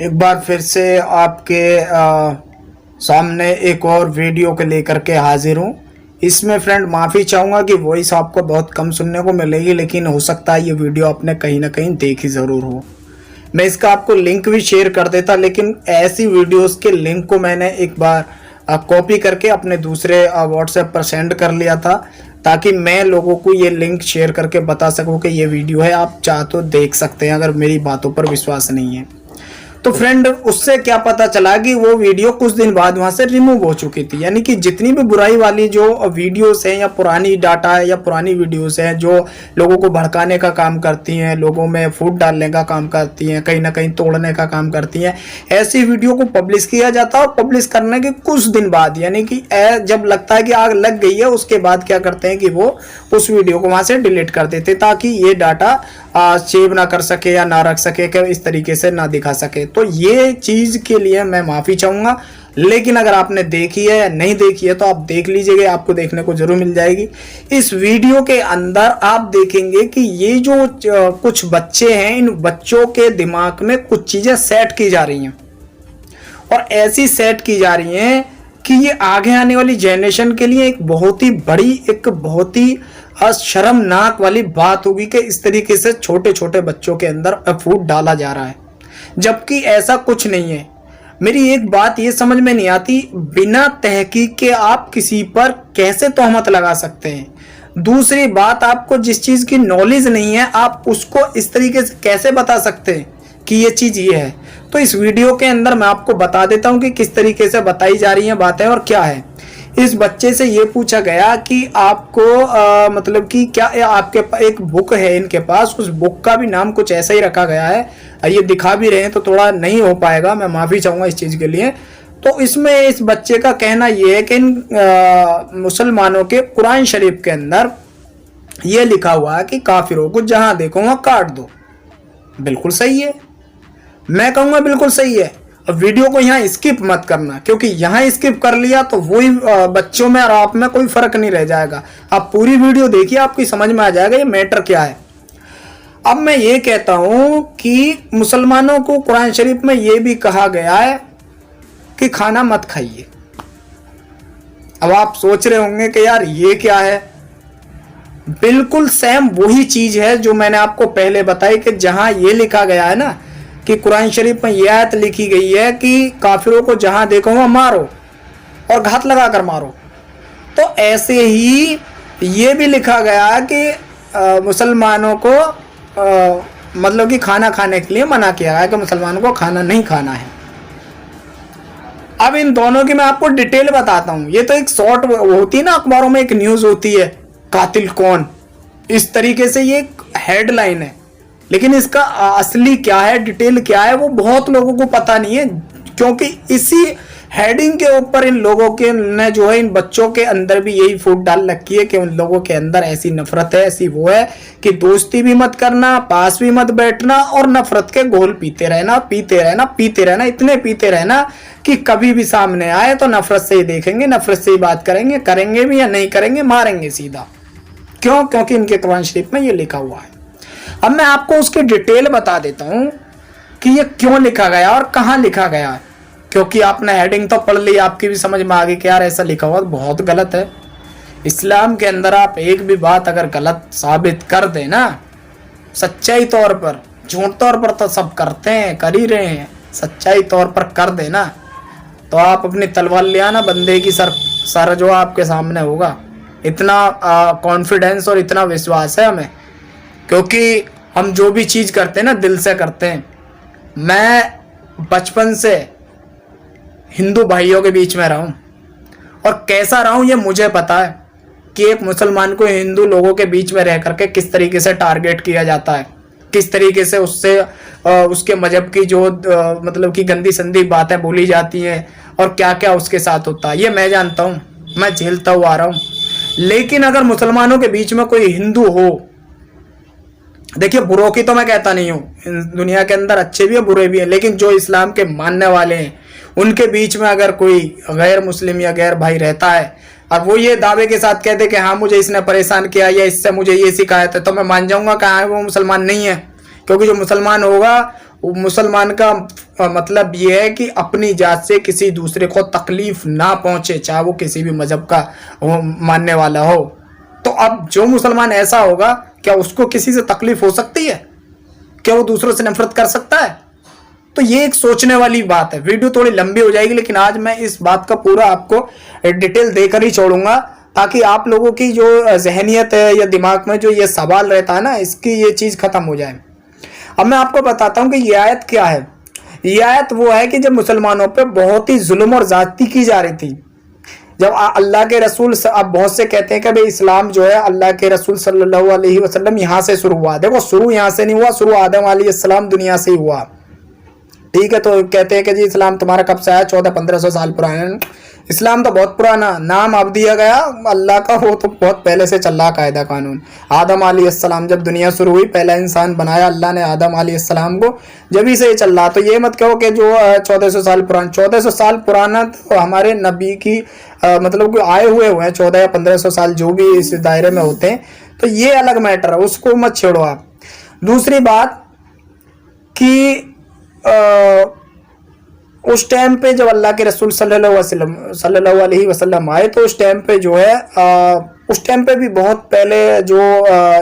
एक बार फिर से आपके सामने एक और वीडियो को लेकर के हाजिर हूँ। इसमें फ्रेंड माफ़ी चाहूँगा कि वॉइस आपको बहुत कम सुनने को मिलेगी, लेकिन हो सकता है ये वीडियो आपने कहीं ना कहीं देखी ज़रूर हो। मैं इसका आपको लिंक भी शेयर कर देता, लेकिन ऐसी वीडियोस के लिंक को मैंने एक बार कॉपी करके अपने दूसरे व्हाट्सएप पर सेंड कर लिया था, ताकि मैं लोगों को ये लिंक शेयर करके बता सकूं कि ये वीडियो है, आप चाह तो देख सकते हैं अगर मेरी बातों पर विश्वास नहीं है। तो फ्रेंड उससे क्या पता चला कि वो वीडियो कुछ दिन बाद वहां से रिमूव हो चुकी थी। यानी कि जितनी भी बुराई वाली जो वीडियोस हैं या पुरानी डाटा है या पुरानी वीडियोस हैं जो लोगों को भड़काने का काम करती हैं, लोगों में फूट डालने का काम करती हैं, कहीं ना कहीं तोड़ने का काम करती हैं, ऐसी वीडियो को पब्लिश किया जाता है। और पब्लिश करने के कुछ दिन बाद, यानी कि जब लगता है कि आग लग गई है, उसके बाद क्या करते हैं कि वो उस वीडियो को वहां से डिलीट कर देते, ताकि ये डाटा सेव ना कर सके या ना रख सके, कि इस तरीके से ना दिखा सके। तो ये चीज के लिए मैं माफी चाहूंगा, लेकिन अगर आपने देखी है या नहीं देखी है तो आप देख लीजिएगा, आपको देखने को जरूर मिल जाएगी। इस वीडियो के अंदर आप देखेंगे कि ये जो कुछ बच्चे हैं, इन बच्चों के दिमाग में कुछ चीजें सेट की जा रही हैं, और ऐसी सेट की जा रही हैं कि ये आगे आने वाली जनरेशन के लिए एक बहुत ही बड़ी, एक बहुत ही शर्मनाक वाली बात होगी कि इस तरीके से छोटे छोटे बच्चों के अंदर फूड डाला जा रहा है, जबकि ऐसा कुछ नहीं है। मेरी एक बात ये समझ में नहीं आती, बिना तहकीक के आप किसी पर कैसे तोहमत लगा सकते हैं। दूसरी बात, आपको जिस चीज की नॉलेज नहीं है आप उसको इस तरीके से कैसे बता सकते हैं कि ये चीज ये है। तो इस वीडियो के अंदर मैं आपको बता देता हूं कि किस तरीके से बताई जा रही हैं बातें और क्या है। इस बच्चे से ये पूछा गया कि आपको मतलब कि क्या आपके एक बुक है इनके पास, उस बुक का भी नाम कुछ ऐसा ही रखा गया है। ये दिखा भी रहे हैं तो थोड़ा नहीं हो पाएगा, मैं माफ़ी चाहूँगा इस चीज़ के लिए। तो इसमें इस बच्चे का कहना ये है कि इन मुसलमानों के कुरान शरीफ के अंदर ये लिखा हुआ है कि काफिरों को जहाँ देखो वहाँ काट दो। बिल्कुल सही है, मैं कहूँगा बिल्कुल सही है। वीडियो को यहाँ स्किप मत करना, क्योंकि यहाँ स्किप कर लिया तो वही बच्चों में और आप में कोई फर्क नहीं रह जाएगा। आप पूरी वीडियो देखिए, आपकी समझ में आ जाएगा ये मैटर क्या है। अब मैं ये कहता हूं कि मुसलमानों को कुरान शरीफ में ये भी कहा गया है कि खाना मत खाइए। अब आप सोच रहे होंगे कि यार ये क्या है। बिल्कुल सेम वही चीज है जो मैंने आपको पहले बताई, कि जहां ये लिखा गया है ना कि कुरान शरीफ में यह आयत लिखी गई है कि काफिरों को जहां देखो वहां मारो और घात लगा कर मारो, तो ऐसे ही ये भी लिखा गया है कि मुसलमानों को मतलब कि खाना खाने के लिए मना किया गया है कि मुसलमानों को खाना नहीं खाना है। अब इन दोनों की मैं आपको डिटेल बताता हूं। ये तो एक शॉर्ट होती है ना, अखबारों में एक न्यूज होती है, कातिल कौन, इस तरीके से ये हेडलाइन है, लेकिन इसका असली क्या है, डिटेल क्या है, वो बहुत लोगों को पता नहीं है। क्योंकि इसी हेडिंग के ऊपर इन लोगों के ने जो है, इन बच्चों के अंदर भी यही फूट डाल रखी है कि उन लोगों के अंदर ऐसी नफरत है, ऐसी वो है कि दोस्ती भी मत करना, पास भी मत बैठना, और नफरत के घोल पीते रहना, पीते रहना, पीते रहना, इतने पीते रहना कि कभी भी सामने आए तो नफरत से ही देखेंगे, नफरत से ही बात करेंगे, करेंगे भी या नहीं करेंगे, मारेंगे सीधा। क्यों? क्योंकि इनके कुरान शरीफ में ये लिखा हुआ है। अब मैं आपको उसकी डिटेल बता देता हूं कि ये क्यों लिखा गया और कहां लिखा गया है, क्योंकि आपने हेडिंग तो पढ़ ली, आपकी भी समझ में आ गई कि यार ऐसा लिखा हुआ बहुत गलत है। इस्लाम के अंदर आप एक भी बात अगर गलत साबित कर दे ना, सच्चाई तौर पर, झूठ तौर पर तो सब करते हैं, कर ही रहे हैं, सच्चाई तौर पर कर देना तो आप अपनी तलवार ले आना, बंदे की सर जो आपके सामने होगा। इतना कॉन्फिडेंस और इतना विश्वास है हमें, क्योंकि हम जो भी चीज़ करते हैं ना दिल से करते हैं। मैं बचपन से हिंदू भाइयों के बीच में रहा हूँ, और कैसा रहा हूँ ये मुझे पता है कि एक मुसलमान को हिंदू लोगों के बीच में रह करके किस तरीके से टारगेट किया जाता है, किस तरीके से उससे उसके मजहब की जो मतलब कि गंदी संदी बातें बोली जाती हैं और क्या क्या उसके साथ होता है, ये मैं जानता हूँ, मैं झेलता हुआ आ रहा हूँ। लेकिन अगर मुसलमानों के बीच में कोई हिंदू हो, देखिए बुरों की तो मैं कहता नहीं हूँ, दुनिया के अंदर अच्छे भी हैं बुरे भी हैं, लेकिन जो इस्लाम के मानने वाले हैं उनके बीच में अगर कोई गैर मुस्लिम या गैर भाई रहता है और वो ये दावे के साथ कहते कि हाँ मुझे इसने परेशान किया या इससे मुझे ये शिकायत है, तो मैं मान जाऊंगा कि हाँ वो मुसलमान नहीं है। क्योंकि जो मुसलमान होगा वो मुसलमान का मतलब ये है कि अपनी जात से किसी दूसरे को तकलीफ ना पहुंचे, चाहे वो किसी भी मजहब का वो मानने वाला हो। तो अब जो मुसलमान ऐसा होगा, क्या उसको किसी से तकलीफ हो सकती है? क्या वो दूसरों से नफरत कर सकता है? तो ये एक सोचने वाली बात है। वीडियो थोड़ी लंबी हो जाएगी, लेकिन आज मैं इस बात का पूरा आपको डिटेल देकर ही छोड़ूंगा, ताकि आप लोगों की जो जहनियत है या दिमाग में जो ये सवाल रहता है ना, इसकी ये चीज़ खत्म हो जाए। अब मैं आपको बताता हूँ कि ये आयत क्या है। ये आयत वो है कि जब मुसलमानों पे बहुत ही जुल्म और ज्यादती की जा रही थी, जब अल्लाह के रसूल, अब बहुत से कहते हैं कि भाई इस्लाम जो है अल्लाह के रसूल सल्लल्लाहु अलैहि वसल्लम यहाँ से शुरू हुआ। देखो, शुरू यहाँ से नहीं हुआ, शुरू आदम अलैहिस्सलाम दुनिया से ही हुआ। ठीक है, तो कहते हैं कि जी इस्लाम तुम्हारा कब से आया? 1400-1500 साल पुराना। इस्लाम तो बहुत पुराना नाम अब दिया गया अल्लाह का, वो तो बहुत पहले से चल रहा कायदा कानून। आदम अलैहिस्सलाम जब दुनिया शुरू हुई, पहला इंसान बनाया अल्लाह ने आदम अलैहिस्सलाम को, जब ही से ये चल रहा। तो ये मत कहो कि जो 1400 साल पुराना, 1400 साल पुराना तो हमारे नबी की मतलब कि आए हुए हैं 14 या 1500 साल जो भी इस दायरे में होते हैं, तो ये अलग मैटर है, उसको मत छेड़ो आप। दूसरी बात कि उस टाइम पे जब अल्लाह के रसूल सल्लल्लाहु अलैहि वसल्लम आए, तो उस टाइम पे जो है उस टाइम पे भी बहुत पहले जो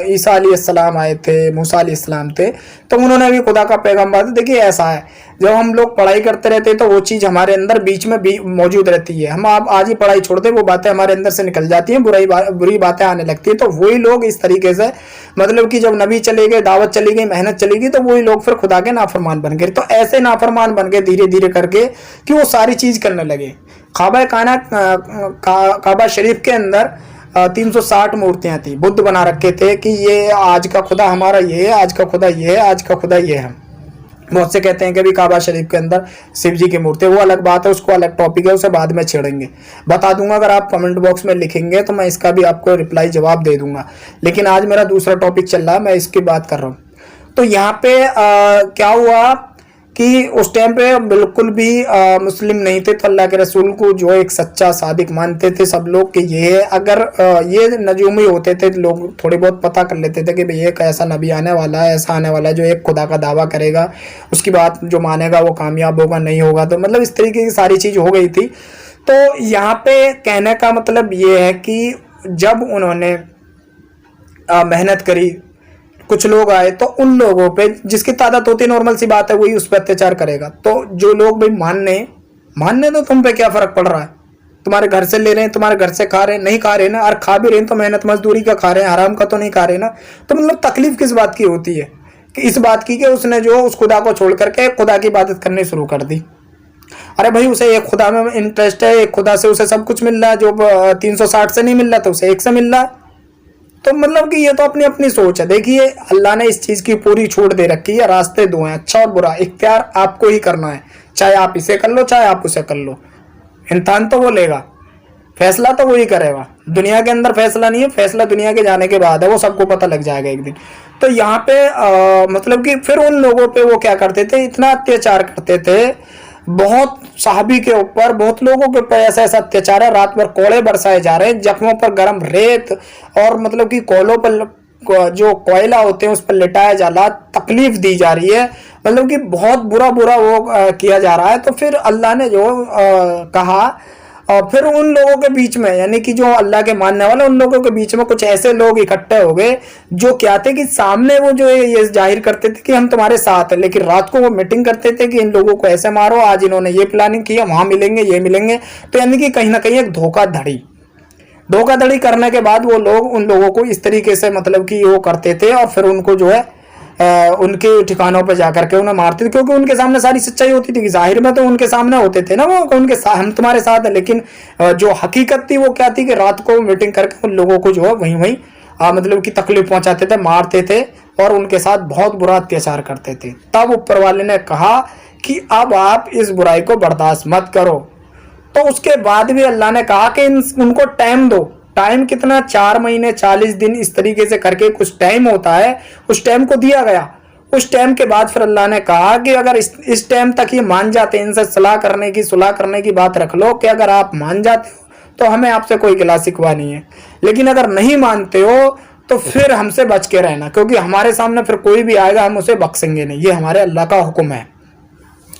ईसा अलैहिस्सलाम आए थे, मूसा अलैहिस्सलाम थे, तो उन्होंने भी खुदा का पैगम्बर। देखिए ऐसा है, जब हम लोग पढ़ाई करते रहते हैं तो वो चीज़ हमारे अंदर बीच में भी मौजूद रहती है। हम आप आज ही पढ़ाई छोड़ते, वो बातें हमारे अंदर से निकल जाती हैं, बुरी बातें आने लगती हैं। तो वही लोग इस तरीके से, मतलब कि जब नबी चले गए, दावत चली गई, मेहनत चली गई, तो वही लोग फिर खुदा के नाफरमान बन गए। तो ऐसे नाफरमान बन गए धीरे धीरे करके कि वो सारी चीज़ करने लगे। काबा शरीफ के अंदर 360 मूर्तियां थी, बुद्ध बना रखे थे कि ये आज का खुदा हमारा ये है, आज का खुदा ये है, आज का खुदा ये है। बहुत से कहते हैं कि भी काबा शरीफ के अंदर शिव जी की मूर्ति, वो अलग बात है, उसको अलग टॉपिक है, उसे बाद में छेड़ेंगे, बता दूंगा। अगर आप कमेंट बॉक्स में लिखेंगे तो मैं इसका भी आपको रिप्लाई जवाब दे दूंगा। लेकिन आज मेरा दूसरा टॉपिक चल रहा है, मैं इसकी बात कर रहा हूँ। तो यहाँ पे क्या हुआ कि उस टाइम पे बिल्कुल भी मुस्लिम नहीं थे, तो अल्लाह के रसूल को जो एक सच्चा सादिक मानते थे सब लोग कि ये है। अगर ये नजूमी होते थे, लोग थोड़ी बहुत पता कर लेते थे कि भाई एक ऐसा नबी आने वाला है, ऐसा आने वाला है जो एक खुदा का दावा करेगा, उसकी बात जो मानेगा वो कामयाब होगा, नहीं होगा। तो मतलब इस तरीके की सारी चीज़ हो गई थी। तो यहाँ पे कहने का मतलब ये है कि जब उन्होंने मेहनत करी, कुछ लोग आए, तो उन लोगों पे जिसकी तादाद होती, नॉर्मल सी बात है, वही उस पर अत्याचार करेगा। तो जो लोग भाई मानने तो तुम पे क्या फर्क पड़ रहा है? तुम्हारे घर से ले रहे हैं, तुम्हारे घर से खा रहे हैं, नहीं खा रहे ना, और खा भी रहे हैं तो मेहनत मजदूरी का खा रहे हैं, हराम का तो नहीं खा रहे ना। तो मतलब तकलीफ किस बात की होती है? कि इस बात की कि उसने जो उस खुदा को छोड़ करके खुदा की इबादत करनी शुरू कर दी। अरे भाई, उसे एक खुदा में इंटरेस्ट है, एक खुदा से उसे सब कुछ मिल रहा है, जो 360 से नहीं मिल रहा तो उसे एक से मिल रहा है। तो मतलब कि ये तो अपनी अपनी सोच है। देखिए, अल्लाह ने इस चीज़ की पूरी छूट दे रखी है, रास्ते दो हैं, अच्छा और बुरा, इख्तियार आपको ही करना है। चाहे आप इसे कर लो, चाहे आप उसे कर लो, इंसान तो वो लेगा, फैसला तो वही करेगा। दुनिया के अंदर फैसला नहीं है, फैसला दुनिया के जाने के बाद है, वो सबको पता लग जाएगा एक दिन। तो यहाँ पे मतलब कि फिर उन लोगों पे वो क्या करते थे, इतना अत्याचार करते थे, बहुत सहाबी के ऊपर, बहुत लोगों के ऊपर ऐसा ऐसा अत्याचार है, रात भर कोड़े बरसाए जा रहे हैं, जख्मों पर गर्म रेत और मतलब कि कोयलों पर जो कोयला होते हैं उस पर लिटाया जा रहा, तकलीफ दी जा रही है, मतलब कि बहुत बुरा बुरा वो किया जा रहा है। तो फिर अल्लाह ने जो कहा, और फिर उन लोगों के बीच में, यानी कि जो अल्लाह के मानने वाले, उन लोगों के बीच में कुछ ऐसे लोग इकट्ठे हो गए जो क्या थे कि सामने वो जो ये जाहिर करते थे कि हम तुम्हारे साथ हैं, लेकिन रात को वो मीटिंग करते थे कि इन लोगों को ऐसे मारो, आज इन्होंने ये प्लानिंग किया, वहां मिलेंगे, ये मिलेंगे। तो यानी कि कहीं ना कहीं एक धोखाधड़ी करने के बाद वो लोग उन लोगों को इस तरीके से मतलब कि वो करते थे, और फिर उनको जो है उनके ठिकानों पर जाकर के उन्हें मारते थे, क्योंकि उनके सामने सारी सच्चाई होती थी कि जाहिर में तो उनके सामने होते थे ना वो, उनके हम तुम्हारे साथ है। लेकिन जो हकीकत थी वो क्या थी कि रात को मीटिंग करके उन लोगों को जो है वहीं मतलब कि तकलीफ पहुंचाते थे, मारते थे और उनके साथ बहुत बुरा अत्याचार करते थे। तब ऊपर वाले ने कहा कि अब आप इस बुराई को बर्दाश्त मत करो। तो उसके बाद भी अल्लाह ने कहा कि उनको टाइम दो। टाइम कितना? 4 महीने 40 दिन, इस तरीके से करके कुछ टाइम होता है, उस टाइम को दिया गया। उस टाइम के बाद फिर अल्लाह ने कहा कि अगर इस टाइम तक ये मान जाते, इनसे सुलह करने की बात रख लो कि अगर आप मान जाते हो तो हमें आपसे कोई गिला शिकवा नहीं है, लेकिन अगर नहीं मानते हो तो फिर हमसे बच के रहना, क्योंकि हमारे सामने फिर कोई भी आएगा हम उसे बख्शेंगे नहीं, ये हमारे अल्लाह का हुक्म है।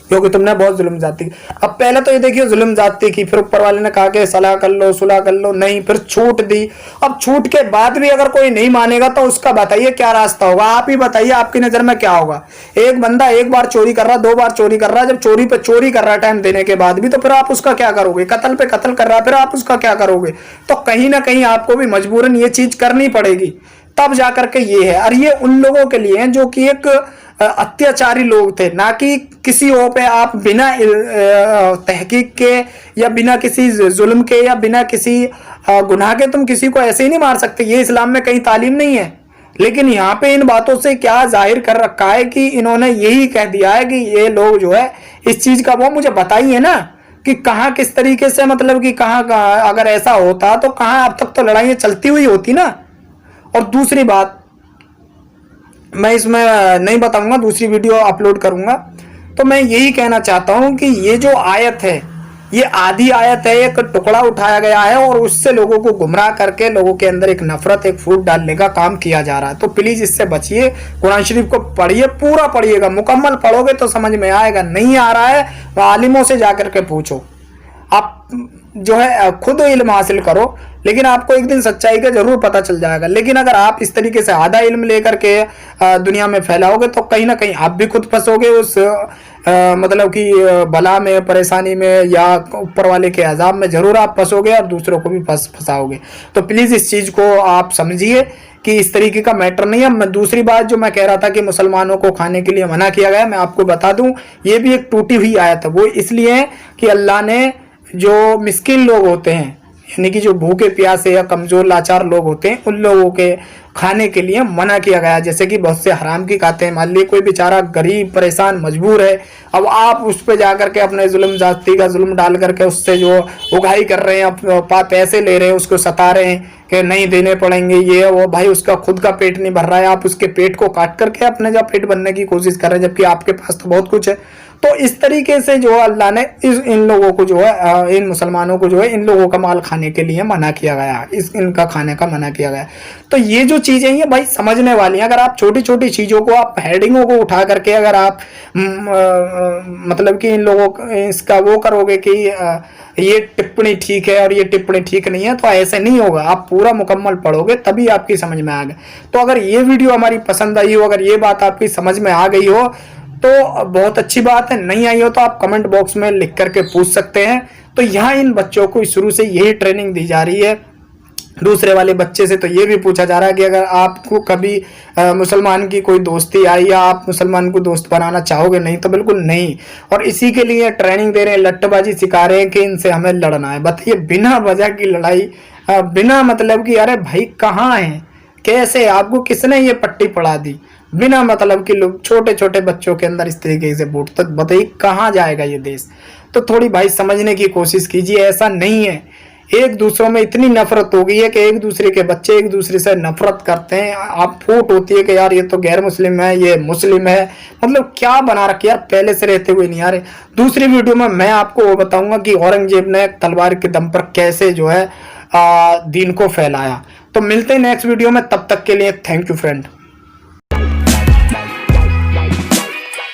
क्योंकि तुमने बहुत जुल्म जाती की। अब पहले तो ये देखिए जुल्म जाती की, फिर ऊपर वाले ने कहा कि सलाह कर लो, सुलह कर लो, नहीं, फिर छूट दी। अब छूट के बाद भी अगर कोई नहीं मानेगा तो उसका बताइए क्या रास्ता होगा? आप ही बताइए, आपकी नजर में क्या होगा? एक बंदा एक बार चोरी कर रहा, 2 बार चोरी कर रहा, जब चोरी पे चोरी कर रहा टाइम देने के बाद भी, तो फिर आप उसका क्या करोगे? कत्ल पे कत्ल कर रहा, फिर आप उसका क्या करोगे? तो कहीं ना कहीं आपको भी मजबूरन ये चीज करनी पड़ेगी, तब जाकर के ये है। और ये उन लोगों के लिए है जो कि एक अत्याचारी लोग थे, ना कि किसी और पे आप बिना तहकीक के या बिना किसी जुल्म के या बिना किसी गुनाह के तुम किसी को ऐसे ही नहीं मार सकते। ये इस्लाम में कहीं तालीम नहीं है। लेकिन यहाँ पे इन बातों से क्या जाहिर कर रखा है कि इन्होंने यही कह दिया है कि ये लोग जो है इस चीज का, वो मुझे बताइए ना कि कहाँ किस तरीके से, मतलब कि कहाँ अगर ऐसा होता तो कहाँ अब तक तो लड़ाइयाँ चलती हुई होती ना। और दूसरी बात मैं इसमें नहीं बताऊंगा, दूसरी वीडियो अपलोड करूंगा। तो मैं यही कहना चाहता हूं कि ये जो आयत है ये आधी आयत है, एक टुकड़ा उठाया गया है और उससे लोगों को गुमराह करके लोगों के अंदर एक नफरत, एक फूट डालने का काम किया जा रहा है। तो प्लीज इससे बचिए। कुरान शरीफ को पढ़िए, पूरा पढ़िएगा, मुकम्मल पढ़ोगे तो समझ में आएगा। नहीं आ रहा है तो आलिमों से जाकर के पूछो, आप जो है खुद इल्म हासिल करो, लेकिन आपको एक दिन सच्चाई का जरूर पता चल जाएगा। लेकिन अगर आप इस तरीके से आधा इल्म लेकर के दुनिया में फैलाओगे तो कहीं ना कहीं आप भी खुद फंसोगे उस मतलब कि बला में, परेशानी में, या ऊपर वाले के अजाब में जरूर आप फंसोगे और दूसरों को भी फंसाओगे। तो प्लीज इस चीज को आप समझिए कि इस तरीके का मैटर नहीं है। मैं दूसरी बात जो मैं कह रहा था कि मुसलमानों को खाने के लिए मना किया गया, मैं आपको बता दूं ये भी एक टूटी हुई आयत है। वो इसलिए है कि अल्लाह ने जो मिस्किन लोग होते हैं, यानी कि जो भूखे प्यासे या कमजोर लाचार लोग होते हैं, उन लोगों के खाने के लिए मना किया गया। जैसे कि बहुत से हराम की खाते हैं। मान लीजिए कोई बेचारा गरीब, परेशान, मजबूर है, अब आप उस पर जाकर के अपने जुल्म जाति का जुल्म डाल करके उससे जो उगाही कर रहे हैं, पैसे ले रहे हैं, उसको सता रहे हैं कि नहीं देने पड़ेंगे, ये वो, भाई उसका खुद का पेट नहीं भर रहा है, आप उसके पेट को काट करके अपने जब पेट भरने की कोशिश कर रहे हैं, जबकि आपके पास तो बहुत कुछ है। तो इस तरीके से जो अल्लाह ने इन लोगों को जो है, इन मुसलमानों को जो है, इन लोगों का माल खाने के लिए मना किया गया, इनका खाने का मना किया गया। तो ये जो चीजें ये भाई समझने वाली हैं। अगर आप छोटी छोटी चीजों को, आप हेडिंगों को उठा करके अगर आप मतलब कि इन लोगों इसका वो करोगे कि ये टिप्पणी ठीक है और ये टिप्पणी ठीक नहीं है, तो ऐसे नहीं होगा। आप पूरा मुकम्मल पढ़ोगे तभी आपकी समझ में आएगा। तो अगर ये वीडियो हमारी पसंद आई हो, अगर ये बात आपकी समझ में आ गई हो तो बहुत अच्छी बात है। नहीं आई हो तो आप कमेंट बॉक्स में लिख करके पूछ सकते हैं। तो यहाँ इन बच्चों को शुरू से यही ट्रेनिंग दी जा रही है। दूसरे वाले बच्चे से तो ये भी पूछा जा रहा है कि अगर आपको कभी मुसलमान की कोई दोस्ती आई या आप मुसलमान को दोस्त बनाना चाहोगे, नहीं तो बिल्कुल नहीं। और इसी के लिए ट्रेनिंग दे रहे हैं, लट्टबाजी सिखा रहे हैं कि इनसे हमें लड़ना है। बताइए, बिना वजह की लड़ाई, बिना मतलब की, अरे भाई कहाँ है, कैसे, आपको किसने ये पट्टी पढ़ा दी? बिना मतलब कि लोग छोटे छोटे बच्चों के अंदर इस तरीके से वोट, तो बताइए कहाँ जाएगा ये देश? तो थोड़ी भाई समझने की कोशिश कीजिए। ऐसा नहीं है, एक दूसरों में इतनी नफरत हो गई है कि एक दूसरे के बच्चे एक दूसरे से नफरत करते हैं। आप फूट होती है कि यार ये तो गैर मुस्लिम है, ये मुस्लिम है, मतलब क्या बना रखी यार, पहले से रहते हुए नहीं आ रहे। दूसरी वीडियो में मैं आपको वो बताऊंगा कि औरंगजेब ने तलवार के दम पर कैसे जो है दीन को फैलाया। तो मिलते हैं नेक्स्ट वीडियो में, तब तक के लिए थैंक यू फ्रेंड।